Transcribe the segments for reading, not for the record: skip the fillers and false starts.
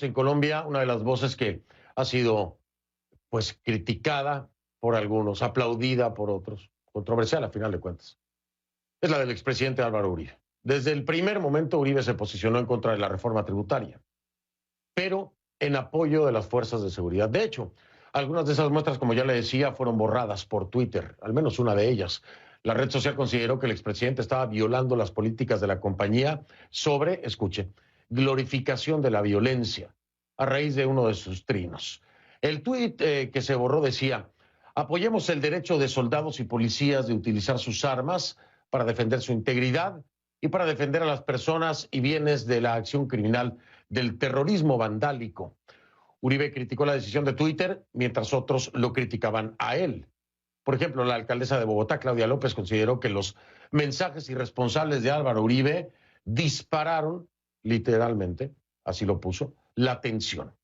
En Colombia, una de las voces que ha sido pues criticada por algunos, aplaudida por otros, controversial a final de cuentas, es la del expresidente Álvaro Uribe. Desde el primer momento Uribe se posicionó en contra de la reforma tributaria, pero en apoyo de las fuerzas de seguridad. De hecho, algunas de esas muestras, como ya le decía, fueron borradas por Twitter, al menos una de ellas. La red social consideró que el expresidente estaba violando las políticas de la compañía sobre, escuche, glorificación de la violencia, a raíz de uno de sus trinos. El tuit que se borró decía: apoyemos el derecho de soldados y policías de utilizar sus armas para defender su integridad y para defender a las personas y bienes de la acción criminal del terrorismo vandálico. Uribe criticó la decisión de Twitter, mientras otros lo criticaban a él. Por ejemplo, la alcaldesa de Bogotá, Claudia López, consideró que los mensajes irresponsables de Álvaro Uribe dispararon, literalmente, así lo puso, la tensión.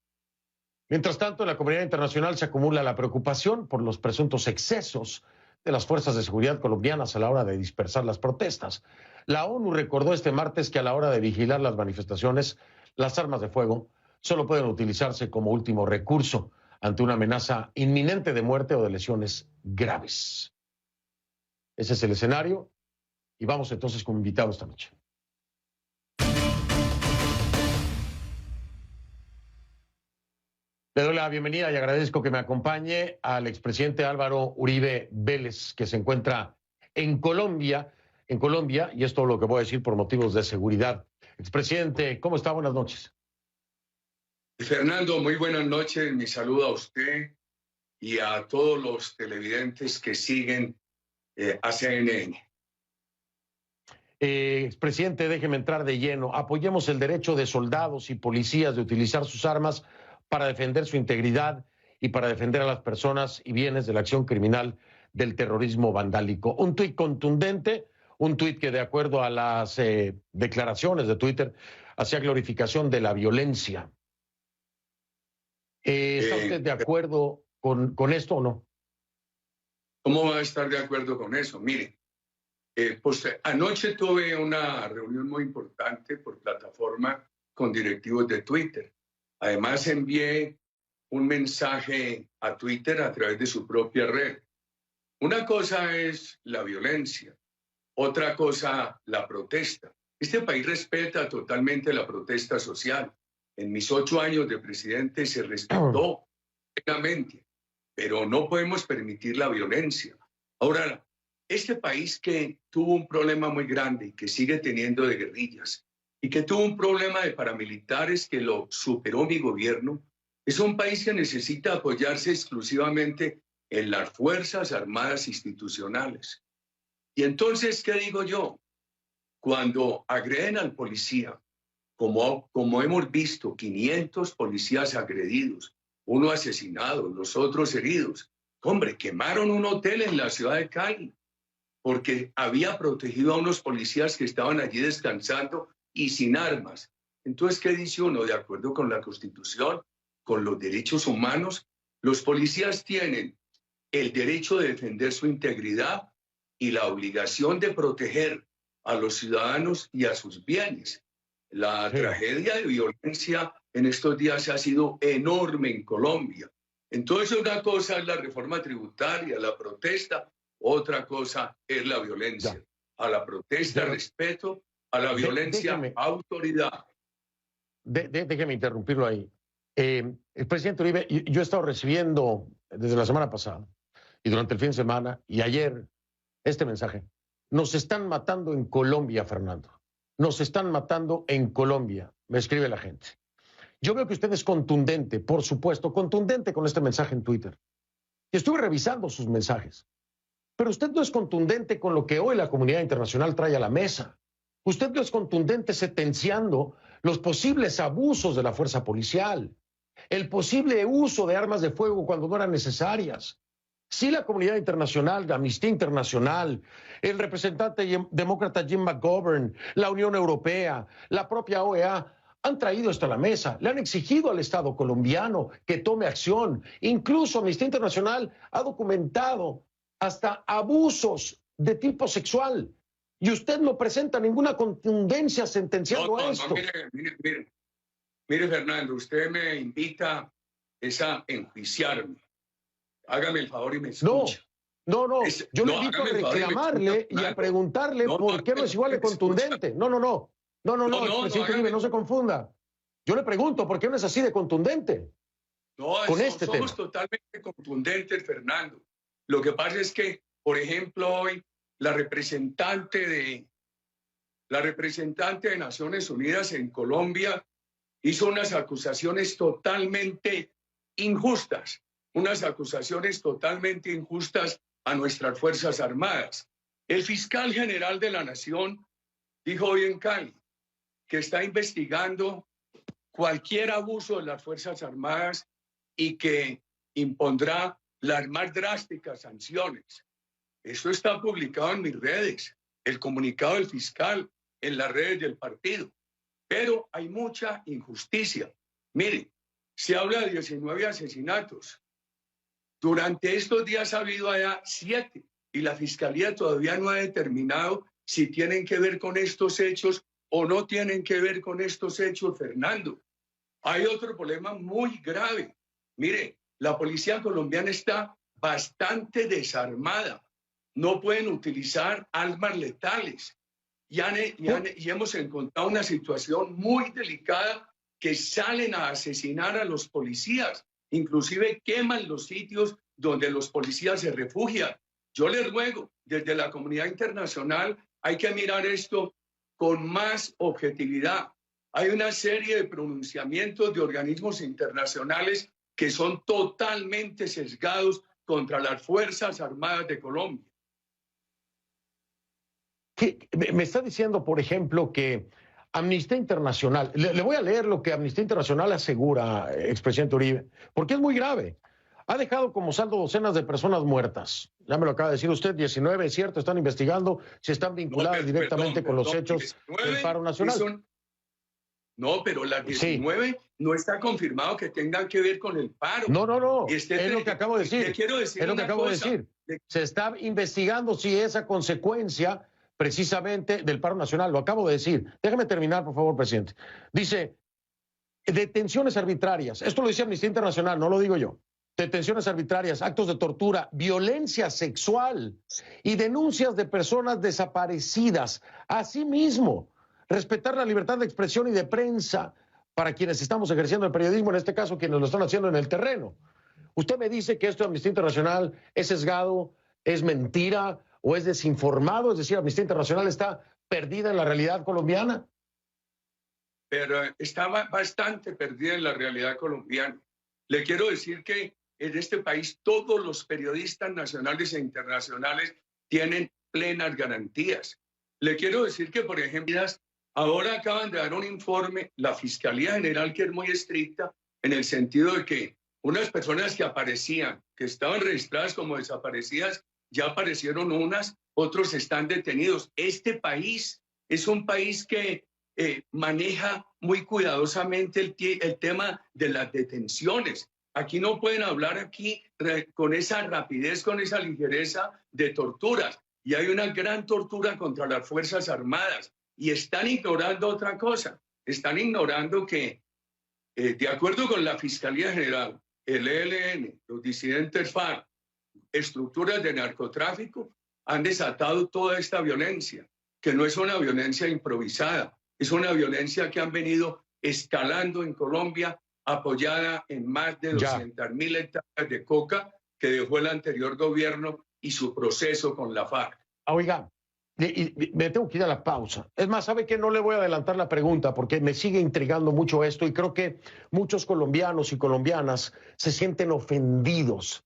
Mientras tanto, en la comunidad internacional se acumula la preocupación por los presuntos excesos de las fuerzas de seguridad colombianas a la hora de dispersar las protestas. La ONU recordó este martes que a la hora de vigilar las manifestaciones, las armas de fuego solo pueden utilizarse como último recurso ante una amenaza inminente de muerte o de lesiones graves. Ese es el escenario y vamos entonces con un invitado esta noche. Le doy la bienvenida y agradezco que me acompañe al expresidente Álvaro Uribe Vélez, que se encuentra en Colombia, y es todo lo que voy a decir por motivos de seguridad. Expresidente, ¿cómo está? Buenas noches. Fernando, muy buenas noches. Mi saludo a usted y a todos los televidentes que siguen a CNN. Expresidente, déjeme entrar de lleno. Apoyemos el derecho de soldados y policías de utilizar sus armas para defender su integridad y para defender a las personas y bienes de la acción criminal del terrorismo vandálico. Un tuit contundente, un tuit que de acuerdo a las declaraciones de Twitter hacía glorificación de la violencia. ¿Está usted de acuerdo con esto o no? ¿Cómo va a estar de acuerdo con eso? Mire, pues anoche tuve una reunión muy importante por plataforma con directivos de Twitter. Además envié un mensaje a Twitter a través de su propia red. Una cosa es la violencia, otra cosa la protesta. Este país respeta totalmente la protesta social. En mis 8 años de presidente se respetó plenamente, pero no podemos permitir la violencia. Ahora, este país que tuvo un problema muy grande y que sigue teniendo de guerrillas y que tuvo un problema de paramilitares que lo superó mi gobierno, es un país que necesita apoyarse exclusivamente en las Fuerzas Armadas institucionales. Y entonces, ¿qué digo yo? Cuando agreden al policía, como hemos visto, 500 policías agredidos, uno asesinado, los otros heridos. Hombre, quemaron un hotel en la ciudad de Cali porque había protegido a unos policías que estaban allí descansando y sin armas. Entonces, ¿qué dice uno? De acuerdo con la Constitución, con los derechos humanos, los policías tienen el derecho de defender su integridad y la obligación de proteger a los ciudadanos y a sus bienes. La tragedia de violencia en estos días ha sido enorme en Colombia. Entonces, una cosa es la reforma tributaria, la protesta, otra cosa es la violencia. A la protesta, respeto, a la violencia, autoridad. Déjeme interrumpirlo ahí. El presidente Uribe, yo he estado recibiendo desde la semana pasada y durante el fin de semana y ayer este mensaje. Nos están matando en Colombia, Fernando. Nos están matando en Colombia, me escribe la gente. Yo veo que usted es contundente, por supuesto, contundente con este mensaje en Twitter. Y estuve revisando sus mensajes. Pero usted no es contundente con lo que hoy la comunidad internacional trae a la mesa. Usted no es contundente sentenciando los posibles abusos de la fuerza policial, el posible uso de armas de fuego cuando no eran necesarias. Sí, la comunidad internacional, la Amnistía Internacional, el representante demócrata Jim McGovern, la Unión Europea, la propia OEA, han traído esto a la mesa, le han exigido al Estado colombiano que tome acción. Incluso Amnistía Internacional ha documentado hasta abusos de tipo sexual. Y usted no presenta ninguna contundencia sentenciando esto. Mire. Mire, Fernando, usted me invita a enjuiciarme. Hágame el favor y me escucha. No, yo le invito a reclamarle y a preguntarle por qué no es igual de contundente. No, expresidente Uribe, no se confunda. Yo le pregunto por qué no es así de contundente. No, somos totalmente contundentes, Fernando. Lo que pasa es que, por ejemplo, hoy la representante de Naciones Unidas en Colombia hizo unas acusaciones totalmente injustas, a nuestras Fuerzas Armadas. El fiscal general de la Nación dijo hoy en Cali que está investigando cualquier abuso de las Fuerzas Armadas y que impondrá las más drásticas sanciones. Eso está publicado en mis redes, el comunicado del fiscal en las redes del partido. Pero hay mucha injusticia. Mire, se habla de 19 asesinatos. Durante estos días ha habido allá 7 y la Fiscalía todavía no ha determinado si tienen que ver con estos hechos o no tienen que ver con estos hechos, Fernando. Hay otro problema muy grave. Mire, la policía colombiana está bastante desarmada. No pueden utilizar armas letales. Y hemos encontrado una situación muy delicada que salen a asesinar a los policías. Inclusive queman los sitios donde los policías se refugian. Yo les ruego, desde la comunidad internacional, hay que mirar esto con más objetividad. Hay una serie de pronunciamientos de organismos internacionales que son totalmente sesgados contra las Fuerzas Armadas de Colombia. Me está diciendo, por ejemplo, que Amnistía Internacional, le voy a leer lo que Amnistía Internacional asegura, expresidente Uribe, porque es muy grave. Ha dejado como saldo docenas de personas muertas. Ya me lo acaba de decir usted, 19, es cierto, están investigando si están vinculadas directamente con los hechos del paro nacional. No, pero las 19 no está confirmado que tengan que ver con el paro. No, es lo que acabo de decir. Es lo que acabo de decir. Se está investigando si esa consecuencia precisamente del paro nacional, lo acabo de decir. Déjeme terminar, por favor, presidente. Dice, detenciones arbitrarias. Esto lo dice Amnistía Internacional, no lo digo yo. Detenciones arbitrarias, actos de tortura, violencia sexual y denuncias de personas desaparecidas. Asimismo, respetar la libertad de expresión y de prensa para quienes estamos ejerciendo el periodismo, en este caso quienes lo están haciendo en el terreno. Usted me dice que esto de Amnistía Internacional es sesgado, es mentira o es desinformado, es decir, Amnistía Internacional está perdida en la realidad colombiana. Pero está bastante perdida en la realidad colombiana. Le quiero decir que en este país todos los periodistas nacionales e internacionales tienen plenas garantías. Le quiero decir que, por ejemplo, ahora acaban de dar un informe, la Fiscalía General, que es muy estricta, en el sentido de que unas personas que aparecían, que estaban registradas como desaparecidas, ya aparecieron unas, otros están detenidos. Este país es un país que maneja muy cuidadosamente el tema de las detenciones. Aquí no pueden hablar con esa rapidez, con esa ligereza de torturas. Y hay una gran tortura contra las Fuerzas Armadas. Y están ignorando otra cosa. Están ignorando que, de acuerdo con la Fiscalía General, el ELN, los disidentes FARC, estructuras de narcotráfico, han desatado toda esta violencia, que no es una violencia improvisada, es una violencia que han venido escalando en Colombia, apoyada en más de 200.000 hectáreas de coca que dejó el anterior gobierno y su proceso con la FARC. Oiga, me tengo que ir a la pausa. Es más, ¿sabe qué? No le voy a adelantar la pregunta porque me sigue intrigando mucho esto y creo que muchos colombianos y colombianas se sienten ofendidos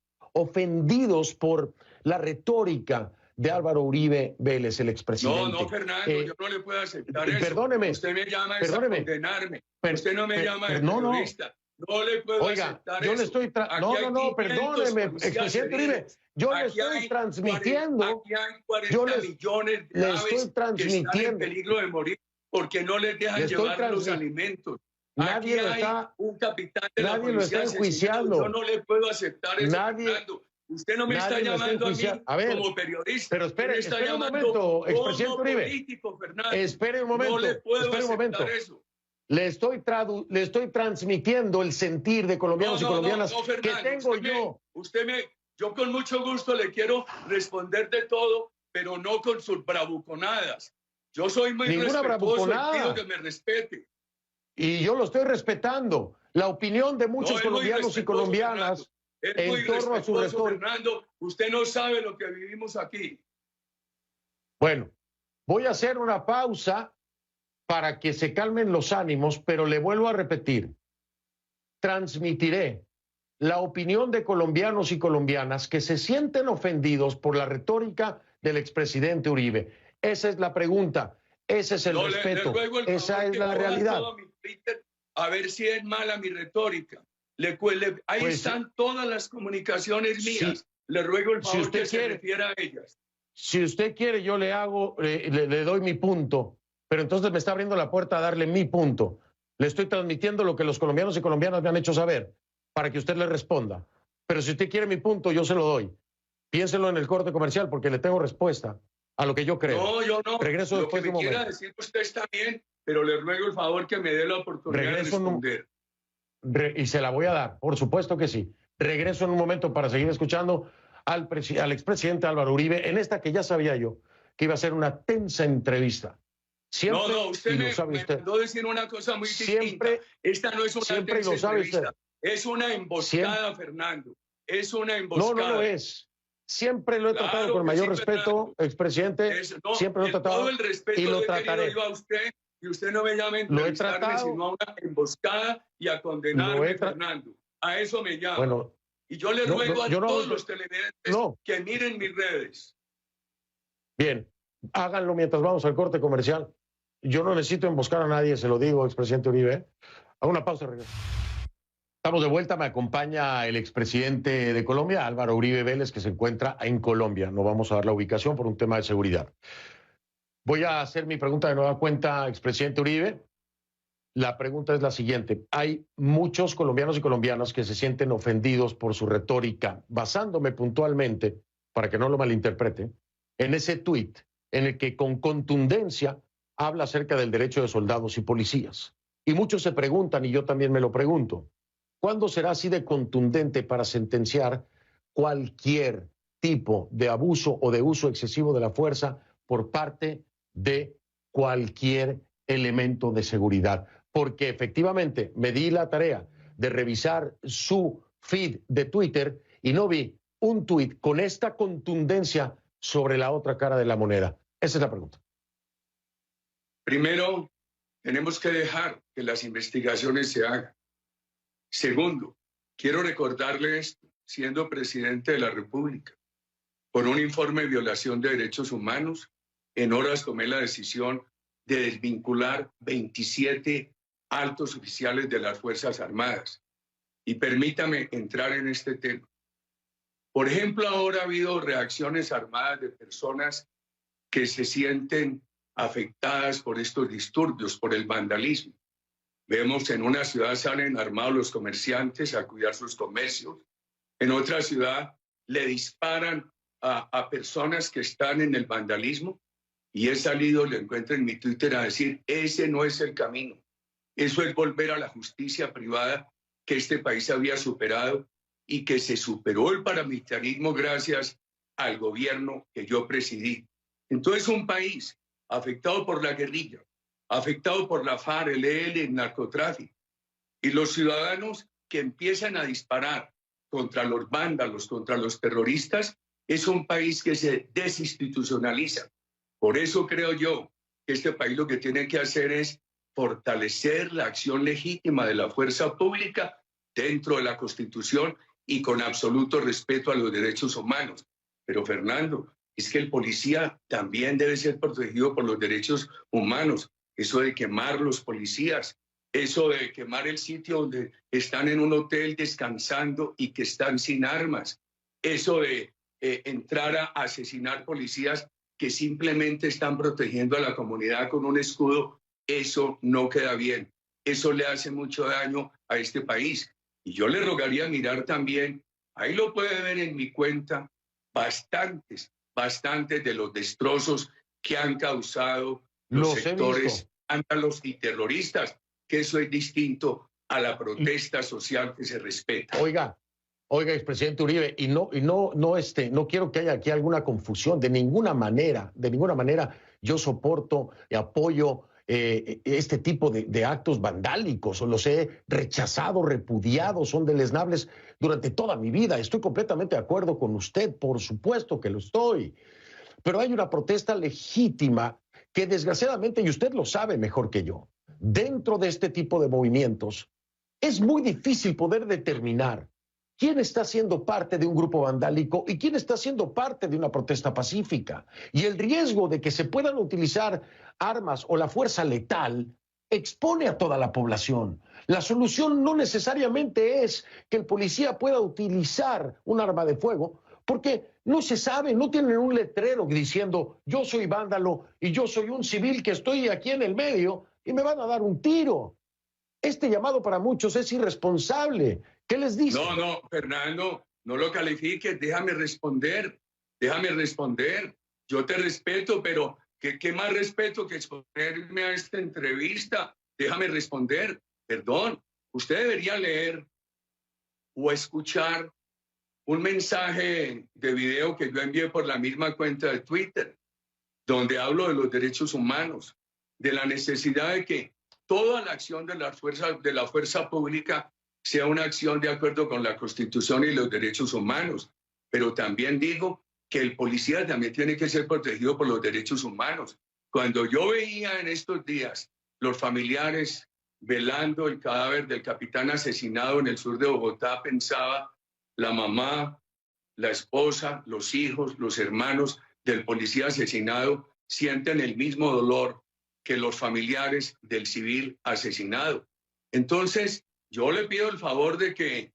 por la retórica de Álvaro Uribe Vélez, el expresidente. No, Fernando, yo no le puedo aceptar eso. Perdóneme. Usted me llama a condenarme. Usted no me llama de periodista. No le puedo aceptar yo eso. Le estoy perdóneme, expresidente Uribe. Yo le estoy transmitiendo. Aquí hay 40 millones de aves que están en peligro de morir porque no les dejan llevar los alimentos. Nadie lo está, un capitán de la policía lo está enjuiciando. Yo no le puedo aceptar eso, Fernando. Usted no me está llamando a mí como periodista. Pero espere un momento, expresidente Uribe. Político, Fernando. Espere un momento. No le puedo aceptar eso. Le estoy transmitiendo el sentir de colombianos y colombianas Fernando, que tengo yo. Yo con mucho gusto le quiero responder de todo, pero no con sus bravuconadas. Yo soy muy respetuoso y pido que me respete. Y yo lo estoy respetando. La opinión de muchos colombianos y colombianas en torno a su retórica. Fernando, usted no sabe lo que vivimos aquí. Bueno, voy a hacer una pausa para que se calmen los ánimos, pero le vuelvo a repetir, transmitiré la opinión de colombianos y colombianas que se sienten ofendidos por la retórica del expresidente Uribe. Esa es la pregunta, ese es el respeto, esa es la realidad. A ver si es mala mi retórica. Ahí están todas las comunicaciones mías. Le ruego el favor que se refiera a ellas. Si usted quiere, yo le doy mi punto. Pero entonces me está abriendo la puerta a darle mi punto. Le estoy transmitiendo lo que los colombianos y colombianas me han hecho saber para que usted le responda. Pero si usted quiere mi punto, yo se lo doy. Piénselo en el corte comercial porque le tengo respuesta a lo que yo creo. No, yo no. Regreso después de un momento. Lo que me quiera decir usted está bien, pero le ruego el favor que me dé la oportunidad de responder. Y se la voy a dar, por supuesto que sí. Regreso en un momento para seguir escuchando al expresidente Álvaro Uribe en esta que ya sabía yo que iba a ser una tensa entrevista. Siempre, usted me mandó decir una cosa muy distinta. Esta no es una entrevista, es una emboscada, Fernando. Es una emboscada. No lo es. Siempre lo he tratado con el mayor respeto, expresidente. Siempre lo he tratado todo el respeto y lo trataré. Yo a usted, y usted no me llama a entrevistarme, sino a una emboscada y a condenarme, Fernando. A eso me llama. Bueno, y yo le ruego a todos los televidentes que miren mis redes. Bien, háganlo mientras vamos al corte comercial. Yo no necesito emboscar a nadie, se lo digo, expresidente Uribe. Hago una pausa, regreso. Estamos de vuelta, me acompaña el expresidente de Colombia, Álvaro Uribe Vélez, que se encuentra en Colombia. No vamos a dar la ubicación por un tema de seguridad. Voy a hacer mi pregunta de nueva cuenta, expresidente Uribe. La pregunta es la siguiente. Hay muchos colombianos y colombianas que se sienten ofendidos por su retórica, basándome puntualmente, para que no lo malinterprete, en ese tuit en el que con contundencia habla acerca del derecho de soldados y policías. Y muchos se preguntan, y yo también me lo pregunto, ¿cuándo será así de contundente para sentenciar cualquier tipo de abuso o de uso excesivo de la fuerza por parte de cualquier elemento de seguridad? Porque efectivamente me di la tarea de revisar su feed de Twitter y no vi un tuit con esta contundencia sobre la otra cara de la moneda. Esa es la pregunta. Primero, tenemos que dejar que las investigaciones se hagan. Segundo, quiero recordarle esto, siendo presidente de la República, por un informe de violación de derechos humanos, en horas tomé la decisión de desvincular 27 altos oficiales de las Fuerzas Armadas. Y permítame entrar en este tema. Por ejemplo, ahora ha habido reacciones armadas de personas que se sienten afectadas por estos disturbios, por el vandalismo. Vemos en una ciudad salen armados los comerciantes a cuidar sus comercios. En otra ciudad le disparan a personas que están en el vandalismo y he salido, le encuentro en mi Twitter a decir, ese no es el camino. Eso es volver a la justicia privada que este país había superado y que se superó el paramilitarismo gracias al gobierno que yo presidí. Entonces un país afectado por la guerrilla, afectado por la FARC, el EL, el narcotráfico, y los ciudadanos que empiezan a disparar contra los vándalos, contra los terroristas, es un país que se desinstitucionaliza. Por eso creo yo que este país lo que tiene que hacer es fortalecer la acción legítima de la fuerza pública dentro de la Constitución y con absoluto respeto a los derechos humanos. Pero Fernando, es que el policía también debe ser protegido por los derechos humanos. Eso de quemar los policías, eso de quemar el sitio donde están en un hotel descansando y que están sin armas, eso de entrar a asesinar policías que simplemente están protegiendo a la comunidad con un escudo, eso no queda bien. Eso le hace mucho daño a este país. Y yo le rogaría mirar también, ahí lo puede ver en mi cuenta, bastantes de los destrozos que han causado los sectores vándalos y terroristas. que eso es distinto a la protesta social que se respeta. Oiga, expresidente Uribe, no quiero que haya aquí alguna confusión, de ninguna manera yo soporto y apoyo este tipo de actos vandálicos, los he rechazado, repudiado, son deleznables durante toda mi vida. Estoy completamente de acuerdo con usted, por supuesto que lo estoy, pero hay una protesta legítima que desgraciadamente, y usted lo sabe mejor que yo, dentro de este tipo de movimientos es muy difícil poder determinar quién está siendo parte de un grupo vandálico y quién está siendo parte de una protesta pacífica. Y el riesgo de que se puedan utilizar armas o la fuerza letal expone a toda la población. La solución no necesariamente es que el policía pueda utilizar un arma de fuego, porque no se sabe, no tienen un letrero diciendo yo soy vándalo y yo soy un civil que estoy aquí en el medio y me van a dar un tiro. Este llamado para muchos es irresponsable. ¿Qué les dice? No, Fernando, no lo califiques, déjame responder. Yo te respeto, pero ¿qué más respeto que exponerme a esta entrevista? Déjame responder. Perdón, usted debería leer o escuchar un mensaje de video que yo envié por la misma cuenta de Twitter, donde hablo de los derechos humanos, de la necesidad de que toda la acción de la fuerza pública sea una acción de acuerdo con la Constitución y los derechos humanos. Pero también digo que el policía también tiene que ser protegido por los derechos humanos. Cuando yo veía en estos días los familiares velando el cadáver del capitán asesinado en el sur de Bogotá, pensaba la mamá, la esposa, los hijos, los hermanos del policía asesinado sienten el mismo dolor que los familiares del civil asesinado. Entonces, yo le pido el favor de que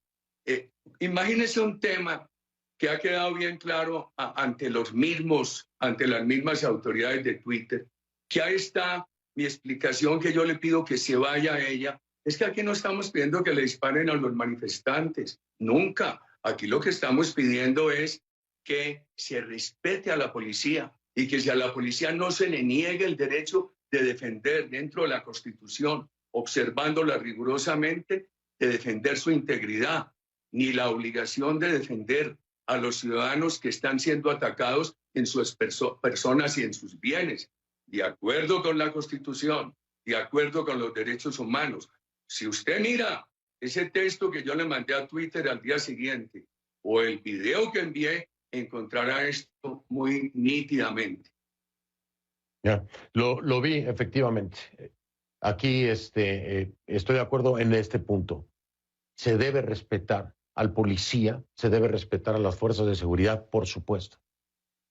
imagínese un tema que ha quedado bien claro ante las mismas autoridades de Twitter, que ahí está mi explicación, que yo le pido que se vaya a ella. Es que aquí no estamos pidiendo que le disparen a los manifestantes, nunca. Aquí lo que estamos pidiendo es que se respete a la policía y que si a la policía no se le niegue el derecho de defender dentro de la Constitución, observándola rigurosamente, de defender su integridad, ni la obligación de defender a los ciudadanos que están siendo atacados en sus personas y en sus bienes, de acuerdo con la Constitución, de acuerdo con los derechos humanos. Si usted mira ese texto que yo le mandé a Twitter al día siguiente o el video que envié, encontrará esto muy nítidamente. Ya, lo vi efectivamente. Aquí estoy de acuerdo en este punto. Se debe respetar al policía, se debe respetar a las fuerzas de seguridad, por supuesto.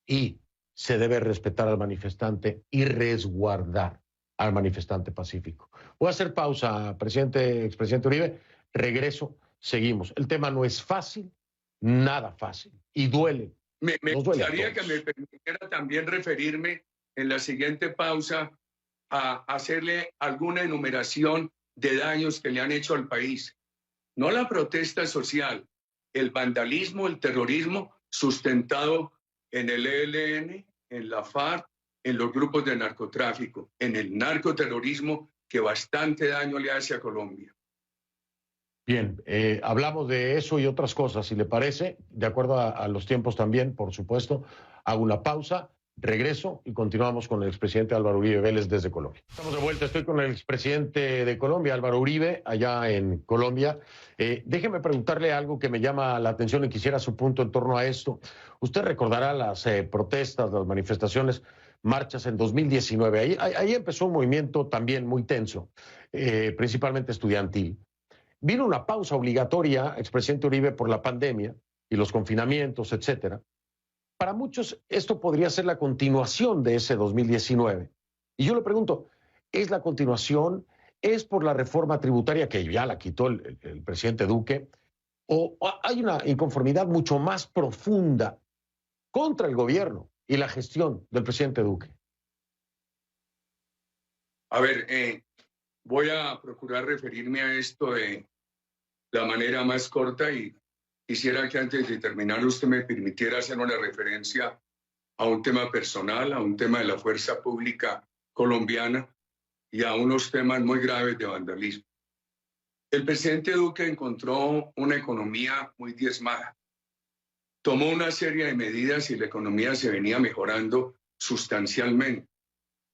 Y se debe respetar al manifestante y resguardar al manifestante pacífico. Voy a hacer pausa, expresidente Uribe. Regreso, seguimos. El tema no es fácil, nada fácil. Y duele. Me gustaría que me permitiera también referirme en la siguiente pausa a hacerle alguna enumeración de daños que le han hecho al país. No la protesta social, el vandalismo, el terrorismo sustentado en el ELN, en la FARC, en los grupos de narcotráfico, en el narcoterrorismo que bastante daño le hace a Colombia. Bien, hablamos de eso y otras cosas, si le parece, de acuerdo a los tiempos también, por supuesto. Hago una pausa, regreso y continuamos con el expresidente Álvaro Uribe Vélez desde Colombia. Estamos de vuelta, estoy con el expresidente de Colombia, Álvaro Uribe, allá en Colombia. Déjeme preguntarle algo que me llama la atención y quisiera su punto en torno a esto. Usted recordará las protestas, las manifestaciones, marchas en 2019. Ahí empezó un movimiento también muy tenso, principalmente estudiantil. Vino una pausa obligatoria, expresidente Uribe, por la pandemia y los confinamientos, etcétera. Para muchos esto podría ser la continuación de ese 2019. Y yo le pregunto, ¿es la continuación? ¿Es por la reforma tributaria que ya la quitó el presidente Duque? ¿O hay una inconformidad mucho más profunda contra el gobierno y la gestión del presidente Duque? A ver, voy a procurar referirme a esto de la manera más corta y quisiera que antes de terminar usted me permitiera hacer una referencia a un tema personal, a un tema de la fuerza pública colombiana y a unos temas muy graves de vandalismo. El presidente Duque encontró una economía muy diezmada. Tomó una serie de medidas y la economía se venía mejorando sustancialmente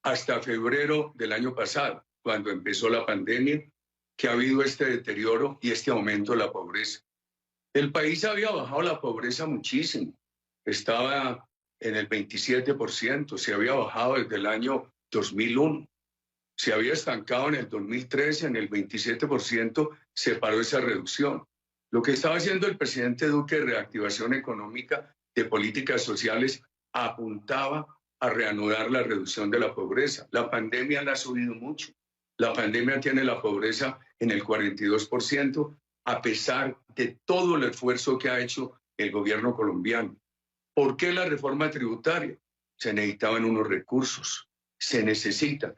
hasta febrero del año pasado, cuando empezó la pandemia, que ha habido este deterioro y este aumento de la pobreza. El país había bajado la pobreza muchísimo. Estaba en el 27%, se había bajado desde el año 2001. Se había estancado en el 2013, en el 27%, se paró esa reducción. Lo que estaba haciendo el presidente Duque de reactivación económica, de políticas sociales, apuntaba a reanudar la reducción de la pobreza. La pandemia la ha subido mucho. La pandemia tiene la pobreza en el 42%, a pesar de todo el esfuerzo que ha hecho el gobierno colombiano. ¿Por qué la reforma tributaria? Se necesitaban unos recursos, se necesitan.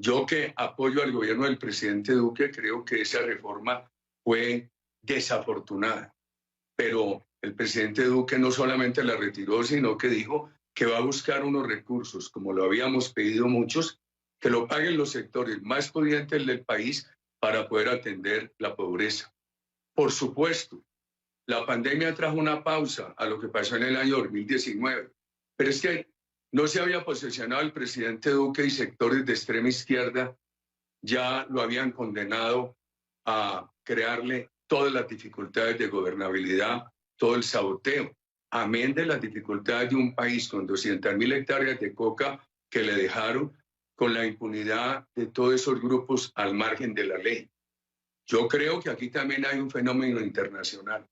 Yo que apoyo al gobierno del presidente Duque, creo que esa reforma fue desafortunada. Pero el presidente Duque no solamente la retiró, sino que dijo que va a buscar unos recursos, como lo habíamos pedido muchos, que lo paguen los sectores más pudientes del país para poder atender la pobreza. Por supuesto, la pandemia trajo una pausa a lo que pasó en el año 2019, pero es que no se había posicionado el presidente Duque y sectores de extrema izquierda ya lo habían condenado a crearle todas las dificultades de gobernabilidad, todo el saboteo, amén de las dificultades de un país con 200.000 hectáreas de coca que le dejaron con la impunidad de todos esos grupos al margen de la ley. Yo creo que aquí también hay un fenómeno internacional.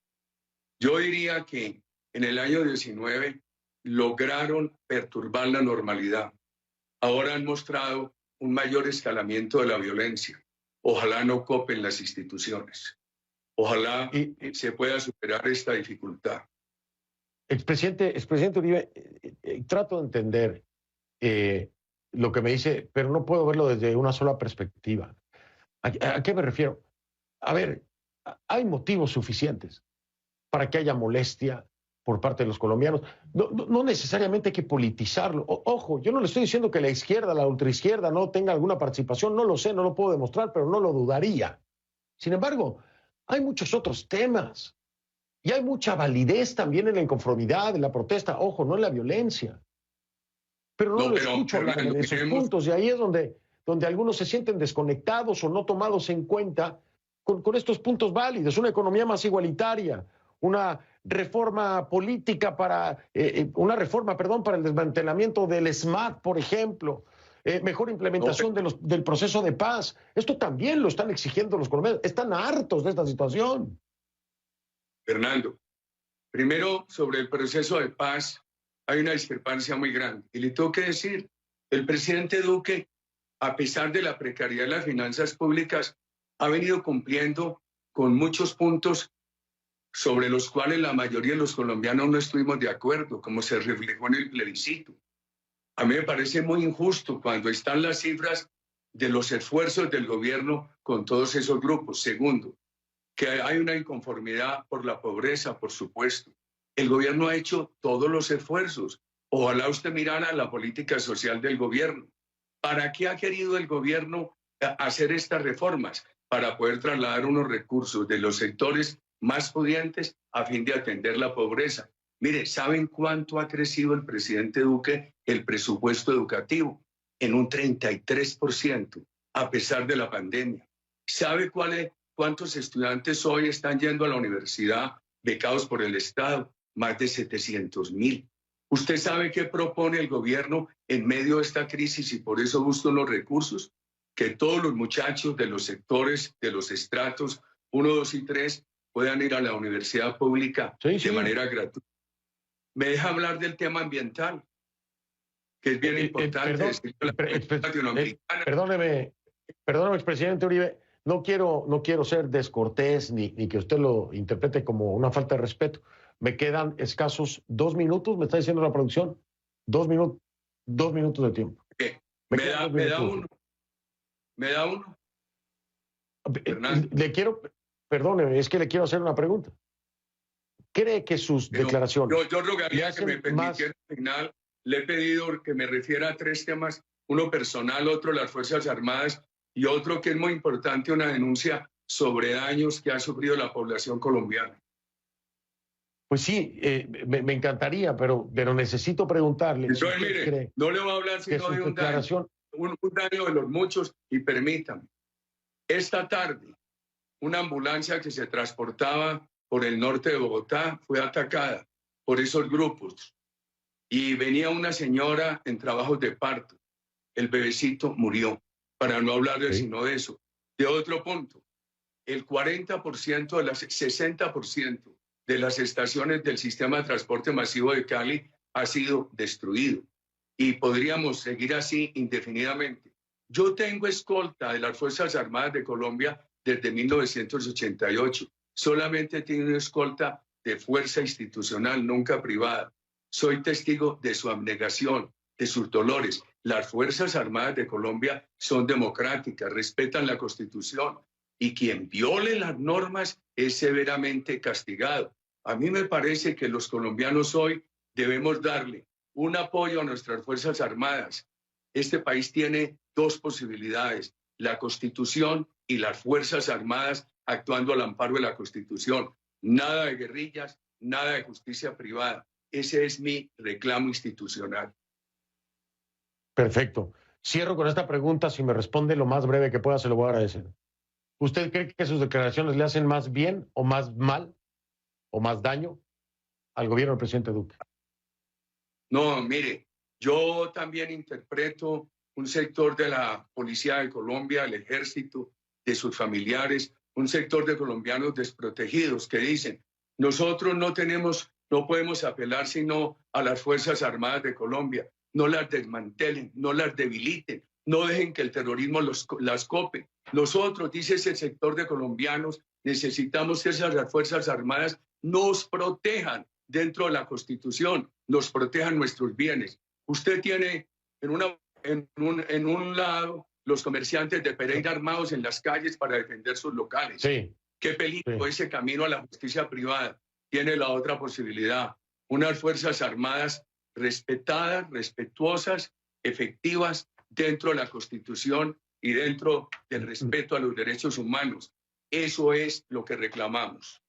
Yo diría que en el año 19 lograron perturbar la normalidad. Ahora han mostrado un mayor escalamiento de la violencia. Ojalá no copen las instituciones. Ojalá se pueda superar esta dificultad. Expresidente Uribe, trato de entender lo que me dice, pero no puedo verlo desde una sola perspectiva. ¿A qué me refiero? A ver, hay motivos suficientes para que haya molestia por parte de los colombianos. No necesariamente hay que politizarlo. Ojo, yo no le estoy diciendo que la izquierda, la ultraizquierda no tenga alguna participación, no lo sé, no lo puedo demostrar, pero no lo dudaría. Sin embargo, hay muchos otros temas y hay mucha validez también en la inconformidad, en la protesta, ojo, no en la violencia. Pero no lo escucho hablar de esos puntos y ahí es donde algunos se sienten desconectados o no tomados en cuenta con estos puntos válidos, una economía más igualitaria, una reforma política para el desmantelamiento del SMAT, por ejemplo, mejor implementación del proceso de paz. Esto también lo están exigiendo los colombianos. Están hartos de esta situación. Fernando, primero sobre el proceso de paz hay una discrepancia muy grande. Y le tengo que decir, el presidente Duque, a pesar de la precariedad de las finanzas públicas, ha venido cumpliendo con muchos puntos sobre los cuales la mayoría de los colombianos no estuvimos de acuerdo, como se reflejó en el plebiscito. A mí me parece muy injusto cuando están las cifras de los esfuerzos del gobierno con todos esos grupos. Segundo, que hay una inconformidad por la pobreza, por supuesto. El gobierno ha hecho todos los esfuerzos. Ojalá usted mirara la política social del gobierno. ¿Para qué ha querido el gobierno hacer estas reformas? Para poder trasladar unos recursos de los sectores más pudientes a fin de atender la pobreza. Mire, ¿saben cuánto ha crecido el presidente Duque el presupuesto educativo? En un 33%, a pesar de la pandemia. ¿Sabe cuántos estudiantes hoy están yendo a la universidad becados por el Estado? Más de 700.000. ¿Usted sabe qué propone el gobierno en medio de esta crisis y por eso buscan los recursos? Que todos los muchachos de los sectores, de los estratos 1, 2 y 3 puedan ir a la universidad pública de manera gratuita. Me deja hablar del tema ambiental, que es bien importante. Perdóneme, expresidente Uribe, no quiero ser descortés ni que usted lo interprete como una falta de respeto. Me quedan escasos 2 minutos, me está diciendo la producción. 2 minutos de tiempo. Me da uno. Perdóneme, es que le quiero hacer una pregunta. ¿Cree que sus declaraciones... Yo rogaría que me permitiera al final, le he pedido que me refiera a 3 temas uno personal, otro las Fuerzas Armadas y otro que es muy importante, una denuncia sobre daños que ha sufrido la población colombiana. Pues sí, me encantaría, pero necesito preguntarle. Entonces, Si usted mire, cree no le voy a hablar que sino su de un daño, declaración... un daño de los muchos, y permítame. Esta tarde, una ambulancia que se transportaba por el norte de Bogotá fue atacada por esos grupos y venía una señora en trabajos de parto. El bebecito murió, para no hablarle sino de eso. De otro punto, el 40% de las 60% de las estaciones del sistema de transporte masivo de Cali ha sido destruido y podríamos seguir así indefinidamente. Yo tengo escolta de las Fuerzas Armadas de Colombia desde 1988. Solamente tiene una escolta de fuerza institucional, nunca privada. Soy testigo de su abnegación, de sus dolores. Las Fuerzas Armadas de Colombia son democráticas, respetan la Constitución y quien viole las normas es severamente castigado. A mí me parece que los colombianos hoy debemos darle un apoyo a nuestras Fuerzas Armadas. Este país tiene dos posibilidades, la Constitución y las Fuerzas Armadas actuando al amparo de la Constitución. Nada de guerrillas, nada de justicia privada. Ese es mi reclamo institucional. Perfecto. Cierro con esta pregunta. Si me responde lo más breve que pueda, se lo voy a agradecer. ¿Usted cree que sus declaraciones le hacen más bien o más mal o más daño al gobierno del presidente Duque? No, mire, yo también interpreto un sector de la Policía de Colombia, el Ejército, de sus familiares, un sector de colombianos desprotegidos que dicen, nosotros no podemos apelar sino a las Fuerzas Armadas de Colombia, no las desmantelen, no las debiliten, no dejen que el terrorismo las cope. Nosotros, dice ese sector de colombianos, necesitamos que esas Fuerzas Armadas nos protejan dentro de la Constitución, nos protejan nuestros bienes. Usted tiene en un lado los comerciantes de Pereira armados en las calles para defender sus locales. Sí. Qué peligro ese camino a la justicia privada. Tiene la otra posibilidad, unas Fuerzas Armadas respetadas, respetuosas, efectivas dentro de la Constitución y dentro del respeto a los derechos humanos. Eso es lo que reclamamos.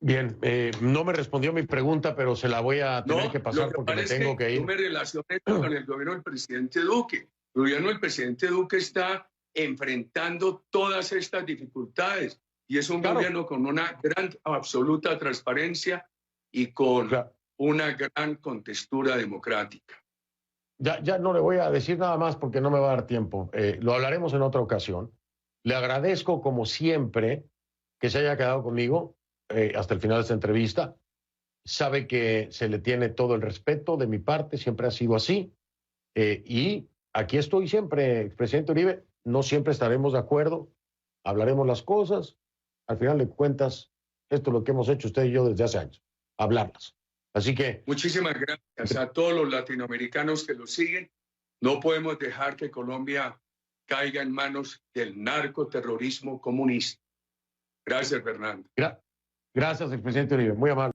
Bien, no me respondió mi pregunta, pero se la voy a tener que pasar porque me tengo que ir. Yo me relacioné con el gobierno del presidente Duque. El gobierno del presidente Duque está enfrentando todas estas dificultades y es un gobierno con una gran, absoluta transparencia y con una gran contextura democrática. Ya no le voy a decir nada más porque no me va a dar tiempo. Lo hablaremos en otra ocasión. Le agradezco, como siempre, que se haya quedado conmigo hasta el final de esta entrevista. Sabe que se le tiene todo el respeto de mi parte, siempre ha sido así. Y aquí estoy siempre, expresidente Uribe. No siempre estaremos de acuerdo, hablaremos las cosas. Al final de cuentas, esto es lo que hemos hecho usted y yo desde hace años, hablarlas. Así que... Muchísimas gracias a todos los latinoamericanos que lo siguen. No podemos dejar que Colombia caiga en manos del narcoterrorismo comunista. Gracias, Fernando. Gracias, expresidente Uribe. Muy amable.